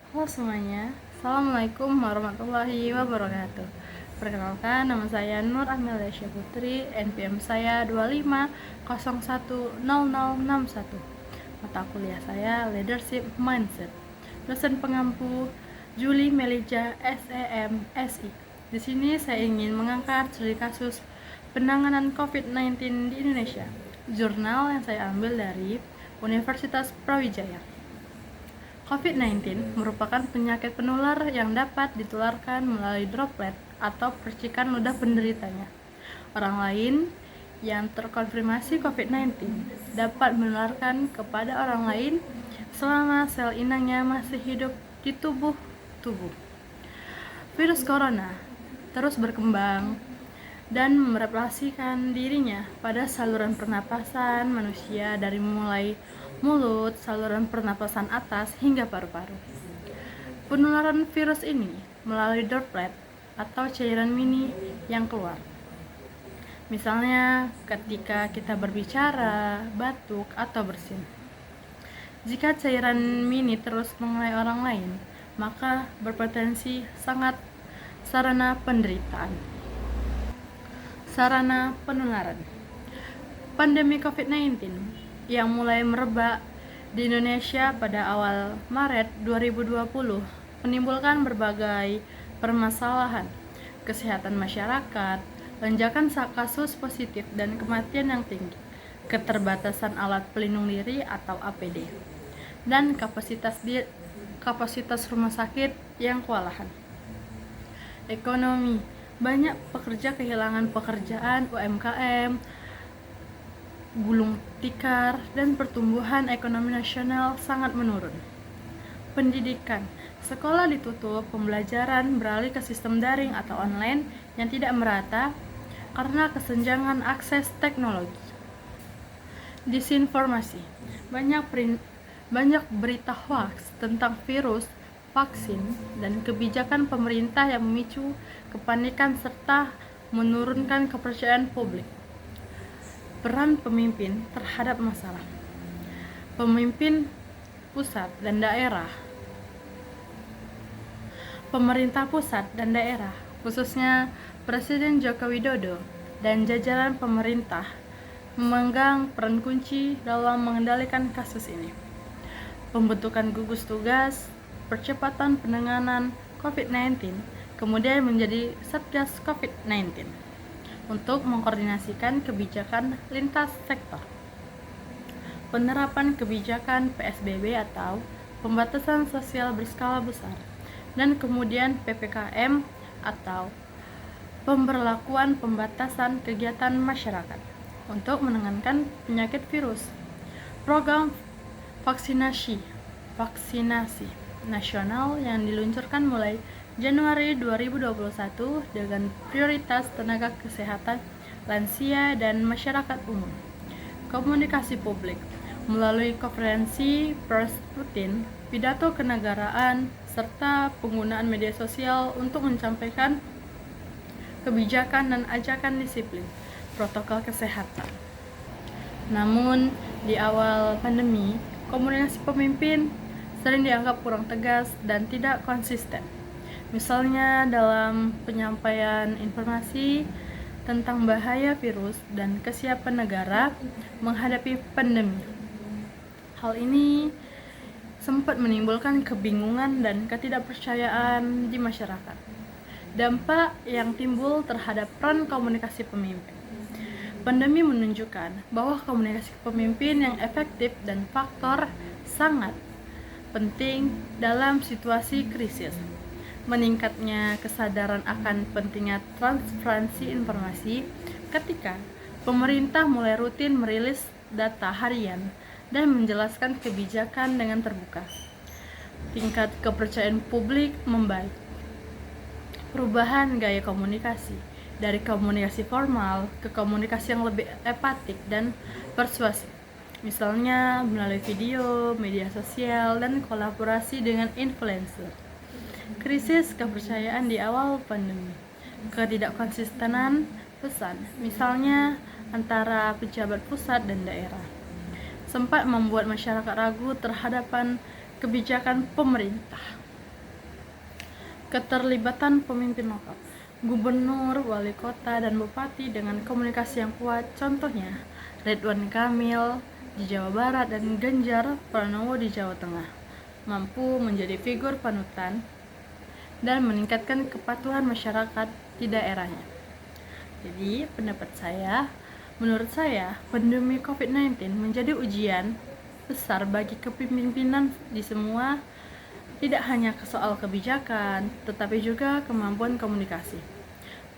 Halo semuanya, Assalamualaikum warahmatullahi wabarakatuh. Perkenalkan, nama saya Nur Amelia Putri, NPM saya 25010061. Mata kuliah saya Leadership Mindset. Dosen pengampu Juli Melija SEM SI. Di sini saya ingin mengangkat studi kasus penanganan COVID-19 di Indonesia. Jurnal yang saya ambil dari Universitas Brawijaya. COVID-19 merupakan penyakit penular yang dapat ditularkan melalui droplet atau percikan ludah penderitanya. Orang lain yang terkonfirmasi COVID-19 dapat menularkan kepada orang lain selama sel inangnya masih hidup di tubuh. Virus corona terus berkembang dan mereplikasikan dirinya pada saluran pernapasan manusia dari mulai mulut, saluran pernapasan atas, hingga paru-paru. Penularan virus ini melalui droplet atau cairan mini yang keluar. Misalnya ketika kita berbicara, batuk, atau bersin. Jika cairan mini terus mengenai orang lain, maka berpotensi sangat sarana penderitaan. Sarana penularan. Pandemi COVID-19 yang mulai merebak di Indonesia pada awal Maret 2020 menimbulkan berbagai permasalahan kesehatan masyarakat, lonjakan kasus positif dan kematian yang tinggi, keterbatasan alat pelindung diri atau APD, dan kapasitas rumah sakit yang kewalahan. Ekonomi, banyak pekerja kehilangan pekerjaan, UMKM gulung tikar, dan pertumbuhan ekonomi nasional sangat menurun. Pendidikan, sekolah ditutup, pembelajaran beralih ke sistem daring atau online yang tidak merata karena kesenjangan akses teknologi. Disinformasi, banyak berita hoax tentang virus, vaksin, dan kebijakan pemerintah yang memicu kepanikan serta menurunkan kepercayaan publik. Peran pemimpin terhadap masalah. Pemimpin pusat dan daerah. Pemerintah pusat dan daerah, khususnya Presiden Joko Widodo dan jajaran pemerintah, memegang peran kunci dalam mengendalikan kasus ini. Pembentukan gugus tugas percepatan penanganan COVID-19 kemudian menjadi Satgas COVID-19 untuk mengkoordinasikan kebijakan lintas sektor. Penerapan kebijakan PSBB atau pembatasan sosial berskala besar, dan kemudian PPKM atau pemberlakuan pembatasan kegiatan masyarakat untuk menenangkan penyakit virus. Program vaksinasi nasional yang diluncurkan mulai Januari 2021 dengan prioritas tenaga kesehatan, lansia, dan masyarakat umum. Komunikasi publik melalui konferensi pers rutin, pidato kenegaraan, serta penggunaan media sosial untuk menyampaikan kebijakan dan ajakan disiplin protokol kesehatan. Namun, di awal pandemi, komunikasi pemimpin sering dianggap kurang tegas dan tidak konsisten. Misalnya dalam penyampaian informasi tentang bahaya virus dan kesiapan negara menghadapi pandemi. Hal ini sempat menimbulkan kebingungan dan ketidakpercayaan di masyarakat. Dampak yang timbul terhadap peran komunikasi pemimpin. Pandemi menunjukkan bahwa komunikasi pemimpin yang efektif dan faktor sangat penting dalam situasi krisis. Meningkatnya kesadaran akan pentingnya transparansi informasi ketika pemerintah mulai rutin merilis data harian dan menjelaskan kebijakan dengan terbuka. Tingkat kepercayaan publik membaik. Perubahan gaya komunikasi dari komunikasi formal ke komunikasi yang lebih empatik dan persuasif. Misalnya melalui video, media sosial, dan kolaborasi dengan influencer. Krisis kepercayaan di awal pandemi. Ketidakkonsistenan pesan, misalnya antara pejabat pusat dan daerah, sempat membuat masyarakat ragu terhadap kebijakan pemerintah. Keterlibatan pemimpin lokal, gubernur, wali kota, dan bupati dengan komunikasi yang kuat, contohnya Ridwan Kamil di Jawa Barat dan Ganjar Pranowo di Jawa Tengah, mampu menjadi figur panutan dan meningkatkan kepatuhan masyarakat di daerahnya. Jadi, menurut saya, pandemi COVID-19 menjadi ujian besar bagi kepemimpinan di semua, tidak hanya soal kebijakan, tetapi juga kemampuan komunikasi.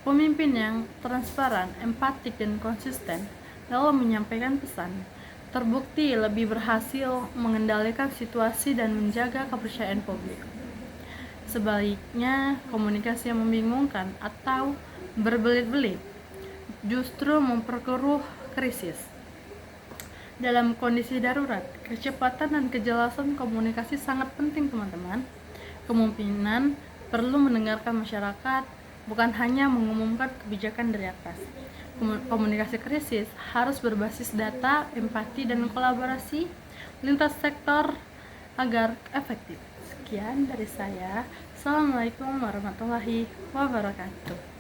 Pemimpin yang transparan, empatik, dan konsisten dalam menyampaikan pesan terbukti lebih berhasil mengendalikan situasi dan menjaga kepercayaan publik. Sebaliknya, komunikasi yang membingungkan atau berbelit-belit justru memperkeruh krisis. Dalam kondisi darurat, kecepatan dan kejelasan komunikasi sangat penting, teman-teman. Kemungkinan perlu mendengarkan masyarakat, bukan hanya mengumumkan kebijakan dari atas. Komunikasi krisis harus berbasis data, empati, dan kolaborasi lintas sektor agar efektif. Sekian dari saya. Assalamualaikum warahmatullahi wabarakatuh.